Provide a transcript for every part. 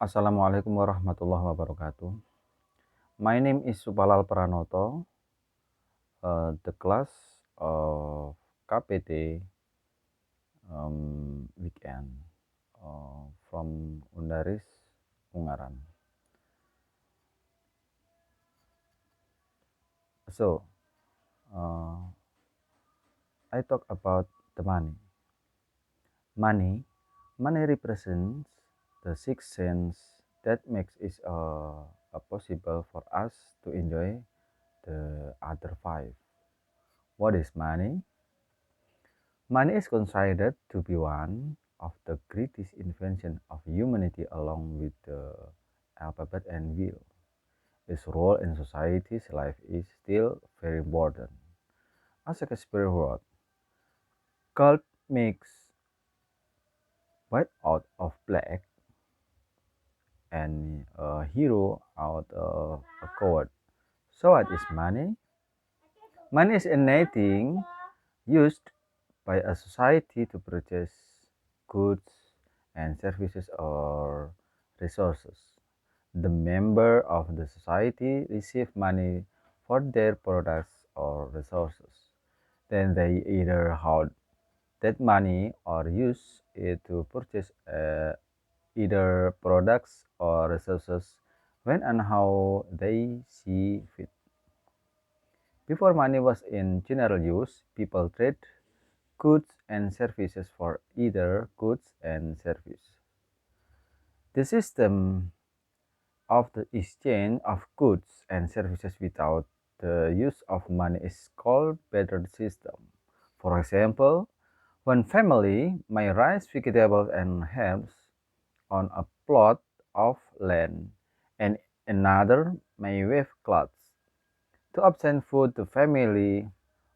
Assalamualaikum warahmatullahi wabarakatuh. My name is Supalal Pranoto, the class of KPT weekend from Undaris, Ungaran. So, uh, I talk about the money. Money, money represents the six sense that makes it possible for us to enjoy the other five. What is money? Money is considered to be one of the greatest inventions of humanity along with the alphabet and wheel. Its role in society's life is still very important. As Shakespeare wrote, gold makes white out of black and a hero out of a coward. So what is money? Money is anything used by a society to purchase goods and services or resources. The member of the society receive money for their products or resources. Then they either hold that money or use it to purchase either products or resources when and how they see fit. Before money was in general use, people trade goods and services for either goods and service. The system of the exchange of goods and services without the use of money is called barter system. For example, one family may raise vegetables and herbs on a plot of land, and another may weave cloths. To obtain food, the family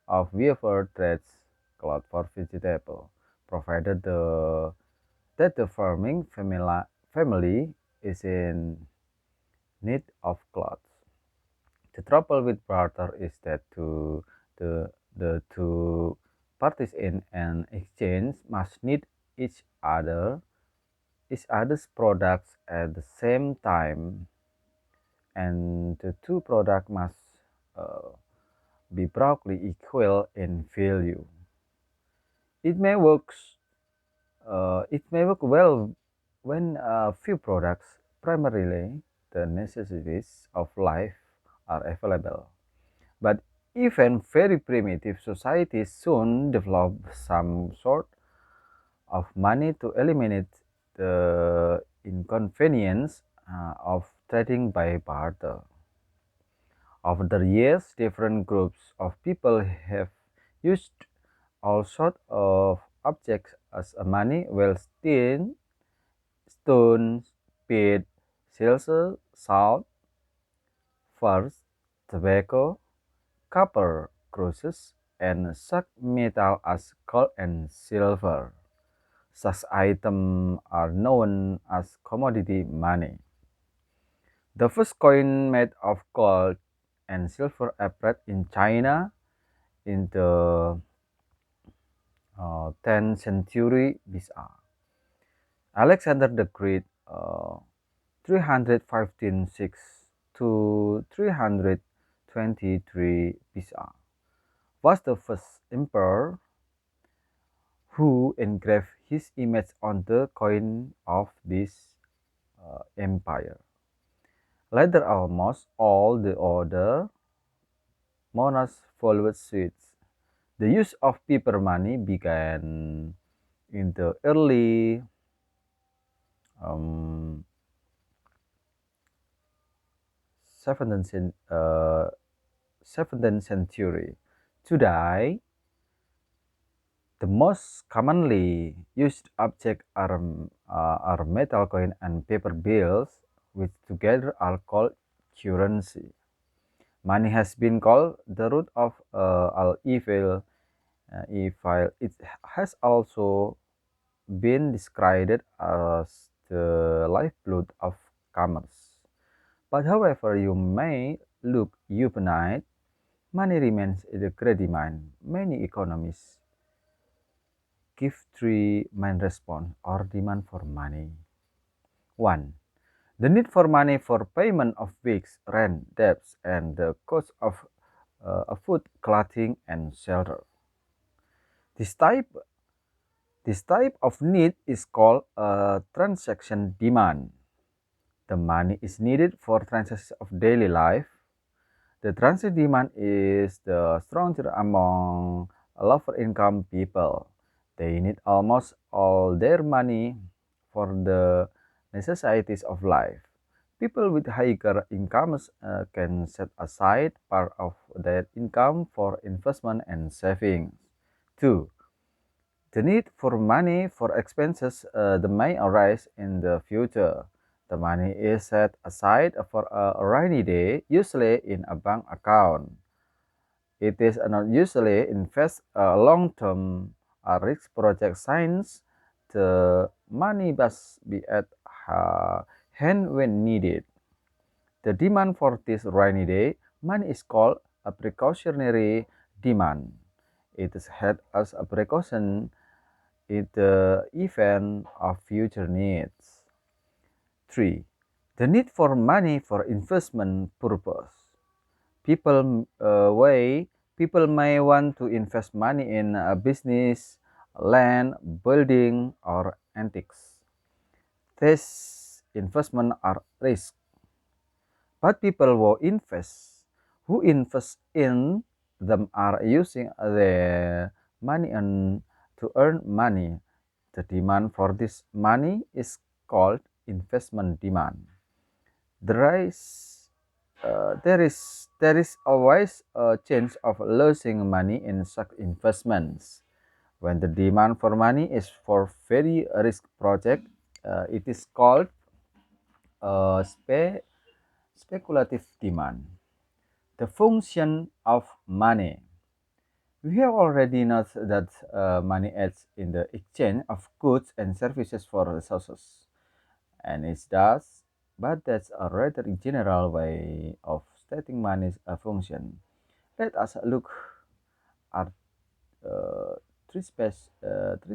of weaver trades cloth for vegetable, provided that the farming family is in need of clothes. The trouble with barter is that the two parties in an exchange must need each other each other's products at the same time, and the two products must uh, be broadly equal in value. It may work it may work well when few products, primarily the necessities of life, are available. But even very primitive societies soon develop some sort of money to eliminate the inconvenience of trading by barter. Over the years, different groups of people have used all sorts of objects as a money, while still stones, peat, silver, salt, furs, tobacco, copper, cruces, and such metal as gold and silver. Such items are known as commodity money. The first coin made of gold and silver appeared in China in the 10th century BC. Alexander the Great, 315 to 323 BC, was the first emperor who engraved his image on the coin of this empire. Later, almost all the other monarchs followed suit. The use of paper money began in the early um, 17th, 17th century. Today, the most commonly used objects are metal coin and paper bills, which together are called currency. Money has been called the root of all evil. It has also been described as the lifeblood of commerce. But however you may look unite, money remains a great demand. Many economists give three main response or demand for money. One, The need for money for payment of weeks, rent, debts, and the cost of food, clothing, and shelter. This type, this type of need is called a transaction demand. The money is needed for transactions of daily life. The transit demand is the stronger among lower income people. They need almost all their money for the necessities of life. People with higher incomes can set aside part of their income for investment and savings. 2. The need for money for expenses that may arise in the future. The money is set aside for a rainy day, usually in a bank account. It is not usually invest long-term risk project since the money must be at hand when needed. The demand for this rainy day money is called a precautionary demand. It is held as a precaution in the event of future needs. 3. The need for money for investment purpose. People may want to invest money in a business, land, building, or antiques. These investments are risk, but people who invest in them are using their money and to earn money. The demand for this money is called investment demand. There is, there is always a chance of losing money in such investments. When the demand for money is for very risk project, it is called speculative demand. The function of money. We have already noted that money aids in the exchange of goods and services for resources, and it does, but that's a rather general way of stating money's function. Let us look at uh, three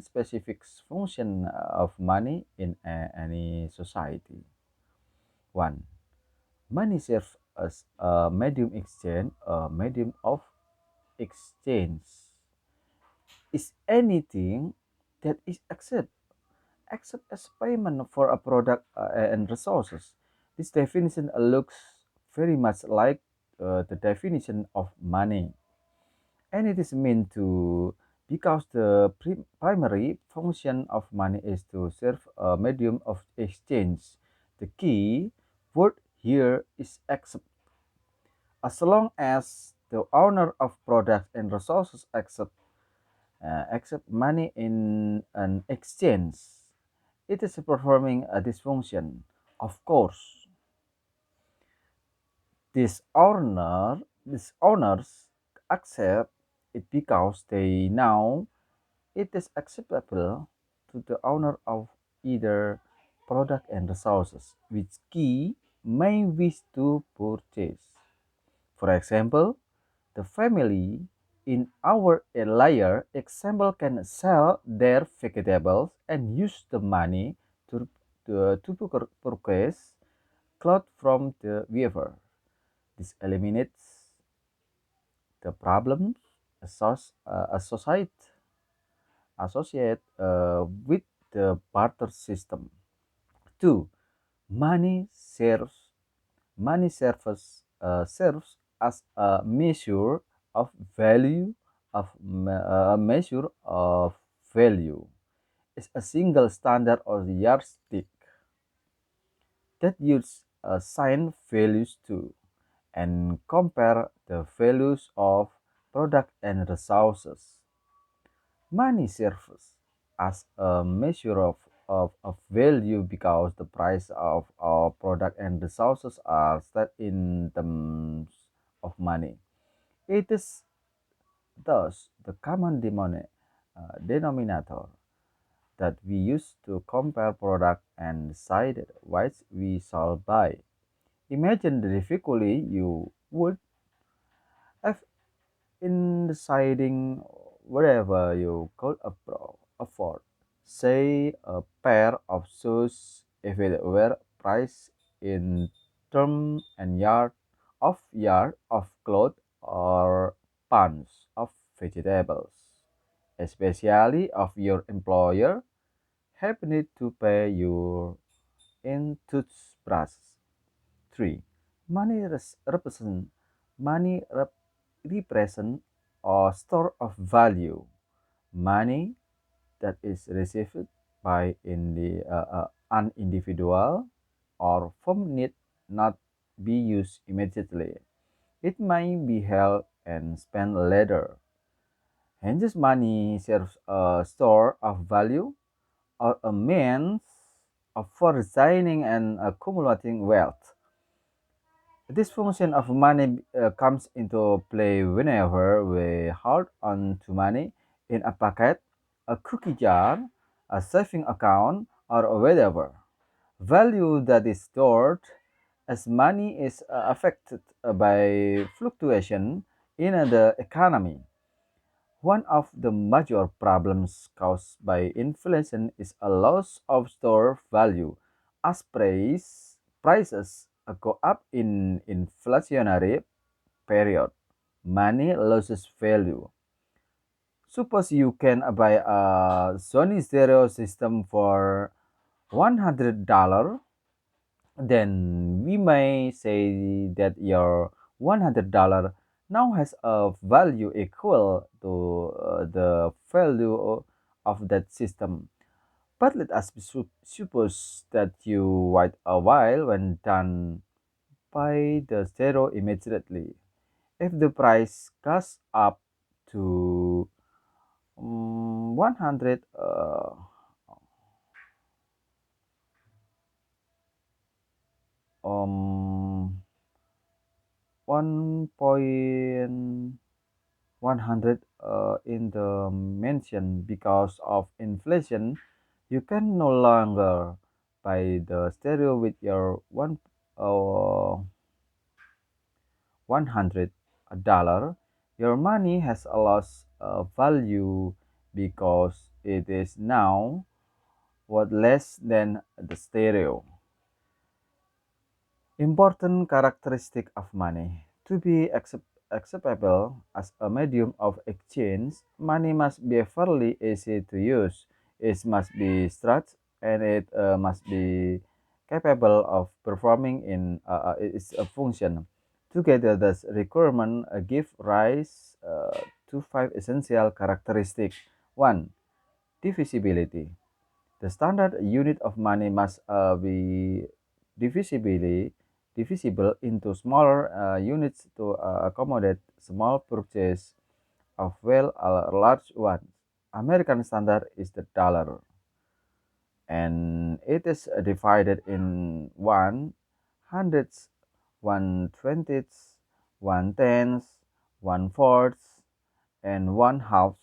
specific functions of money in any society. One, money serves as a medium exchange. A medium of exchange is anything that is accept as payment for a product and resources. This definition looks very much like the definition of money, and it is meant to because the primary function of money is to serve a medium of exchange. The key word here is accept. As long as the owner of products and resources accept money in an exchange, it is performing a dysfunction. Of course, these owners accept it because they know it is acceptable to the owner of either product and resources, which key may wish to purchase. For example, the family in our earlier example can sell their vegetables and use the money to purchase cloth from the weaver. This eliminates the problems associated with the barter system. 2. Money serves serves as a measure of value a measure of value. It's a single standard or yardstick that use assign values to and compare the values of product and resources. Money serves as a measure of value because the price of our product and resources are set in terms of money. It is thus the common denominator that we use to compare product and decide which we shall buy. Imagine the difficulty you would have in deciding whatever you could afford. Say a pair of shoes if it were priced in term and yard of cloth or pounds of vegetables, especially if your employer happened to pay you in toothbrushes. 3. Money represent money represent a store of value. Money that is received by an individual or firm need not be used immediately. It may be held and spent later. Hence, money serves a store of value or a means of for designing and accumulating wealth. This function of money comes into play whenever we hold on to money in a pocket, a cookie jar, a saving account, or whatever. Value that is stored as money is affected by fluctuation in the economy. One of the major problems caused by inflation is a loss of store value. As prices go up in inflationary period, money loses value. Suppose you can buy a Sony stereo system for $100, then we may say that your $100 now has a value equal to the value of that system. But let us suppose that you wait a while when done by the stereo immediately. If the price goes up to 100 1.100 in the mention because of inflation, you can no longer buy the stereo with your uh, $100. Your money has lost value because it is now worth less than the stereo. Important characteristic of money. To be acceptable as a medium of exchange, money must be fairly easy to use. It must be stretched and it must be capable of performing in its function. Together, these requirements give rise to five essential characteristics. One, divisibility. The standard unit of money must be divisible into smaller units to accommodate small purchase of large ones. American standard is the dollar, and it is divided in one hundredths, one twentieths, one tenths, one fourths, and one half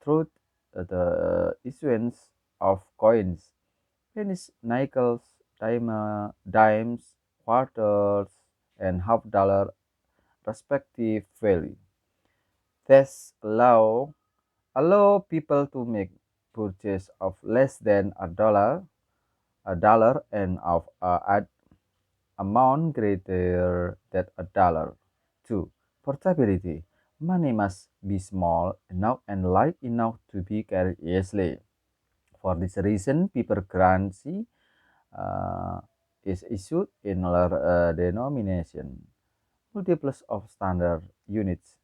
through the issuance of coins. Pennies, nickels, dimes, quarters, and half-dollar respectively. These allow people to make purchase of less than a dollar, and of amount greater than a dollar. 2. Portability. Money must be small enough and light enough to be carried easily. For this reason, paper currency uh, is issued in lower denomination. Multiples of standard units,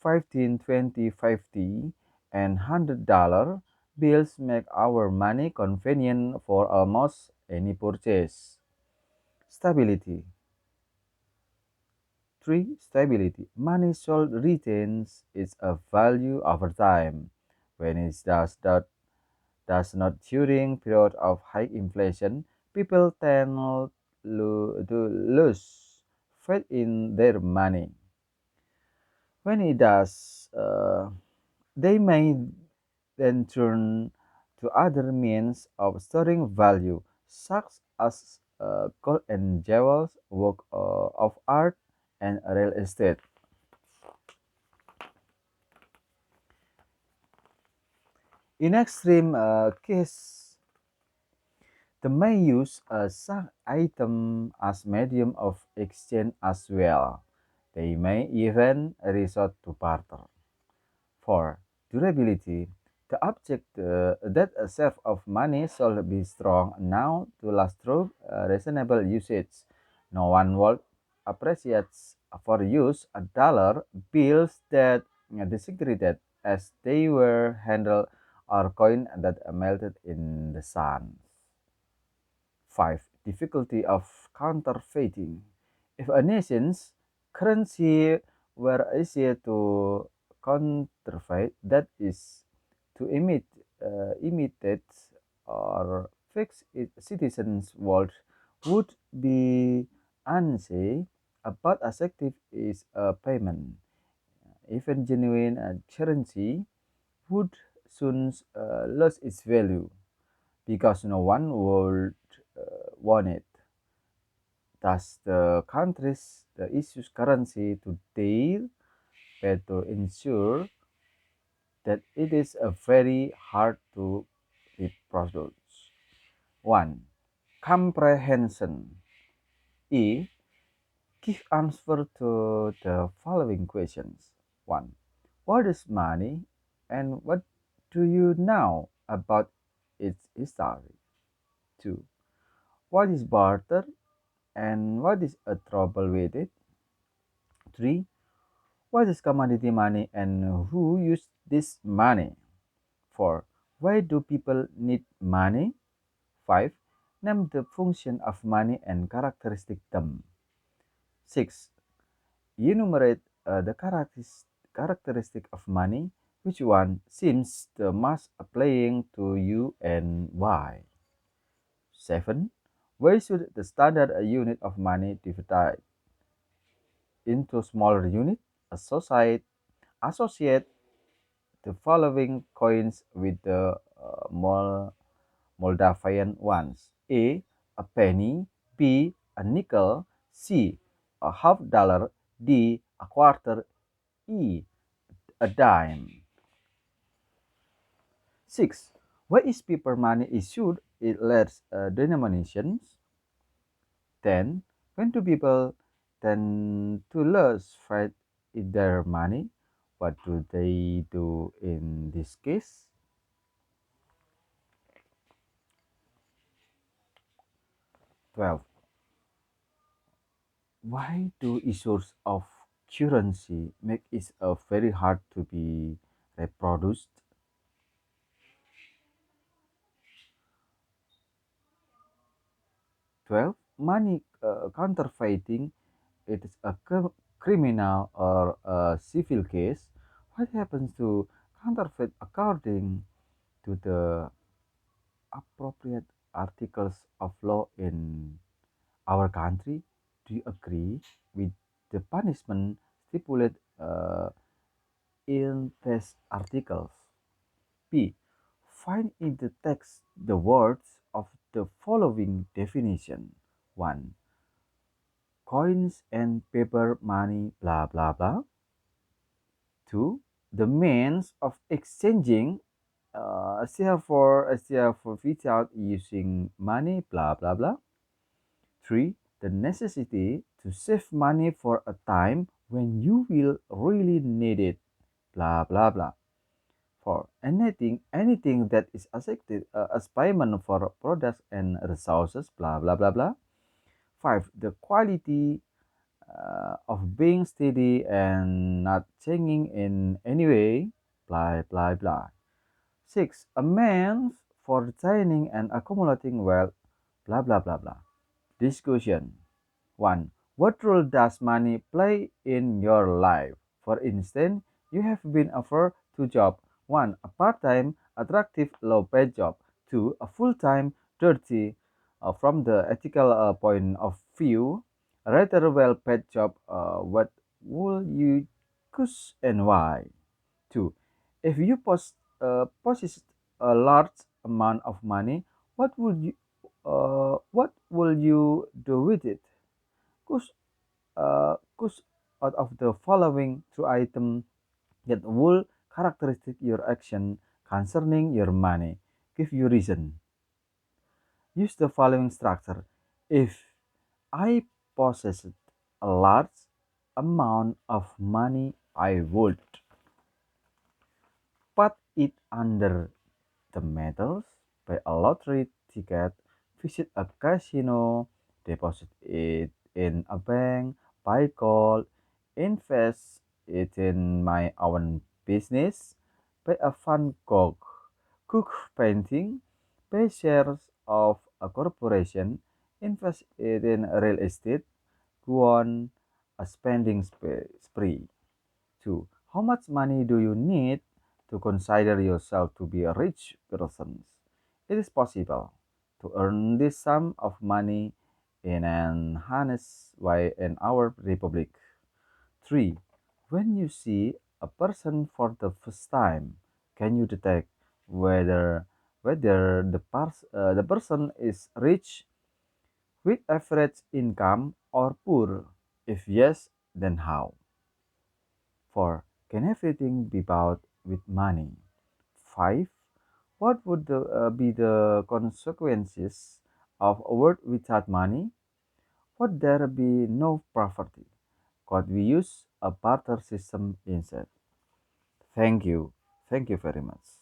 15, 20, 50, and $100 bills make our money convenient for almost any purchase. Stability. 3. Stability. Money sold retains its value over time. When it does not during period of high inflation, people tend to lose faith in their money. When it does, they may then turn to other means of storing value, such as gold and jewels, work of art, and real estate. In extreme case, They may use a such item as medium of exchange as well. They may even resort to barter. 4. Durability. The object that serve of money should be strong now to last through reasonable usage. No one would appreciate for use a dollar bills that disintegrated as they were handled or coin that melted in the sun. 5. Difficulty of counterfeiting. If a nation's currency were easier to counterfeit, that is, to imitate or fix its citizens' world would be unsay, but effective is a payment. Even genuine currency would soon lose its value because no one would want it. Thus, the countries that issues currency to their to ensure that it is a very hard to reproduce. 1. Comprehension. E. Give answer to the following questions. 1. What is money and what do you know about its history? 2. What is barter and what is a trouble with it? 3. What is commodity money and who use this money? 4. Why do people need money? 5. Name the function of money and characteristic them. 6. Enumerate the characteristic of money. Which one seems the most applying to you and why? 7. Why should the standard unit of money divide into smaller units? Associate the following coins with the Moldavian ones: a penny, B, a nickel, C, a half dollar, D, a quarter, E, a dime. 6. Why is paper money issued in large denominations? 10. When do people tend to lose faith in their money? What do they do in this case? 12. Why do issues of currency make it very hard to be reproduced? 12. Money counterfeiting, it is a criminal or a civil case. What happens to counterfeit according to the appropriate articles of law in our country? Do you agree with the punishment stipulated in these articles? B. Find in the text the words of the following definition. 1. Coins and paper money, blah blah blah. 2. The means of exchanging a share for without using money, blah blah blah. 3. The necessity to save money for a time when you will really need it, blah blah blah. 4. Anything that is accepted as payment for products and resources, blah blah blah blah. 5. The quality of being steady and not changing in any way, blah blah blah. 6. A means for retaining and accumulating wealth, blah blah blah blah. Discussion. 1. What role does money play in your life? For instance, you have been offered two jobs. 1. A part-time, attractive, low-paid job. 2. A full-time, dirty, from the ethical point of view, a rather well-paid job. What will you choose and why? 2. If you possess a large amount of money, what will you do with it? Choose out of the following two items that will characteristic your action concerning your money. Give you reason. Use the following structure. If I possessed a large amount of money, I would put it under the metals, buy a lottery ticket, visit a casino, deposit it in a bank, buy gold, invest it in my own business, buy a Van Gogh, cook painting, buy shares of a corporation, invest it in real estate, go on a spending spree. 2. How much money do you need to consider yourself to be a rich person? It is possible to earn this sum of money in an honest way in our republic. 3. When you see a person for the first time, can you detect whether the person is rich with average income or poor? If yes, then how? 4. Can everything be bought with money? 5. What would be the consequences of a world without money? Would there be no property? Could we use a barter system instead? Thank you. Thank you very much.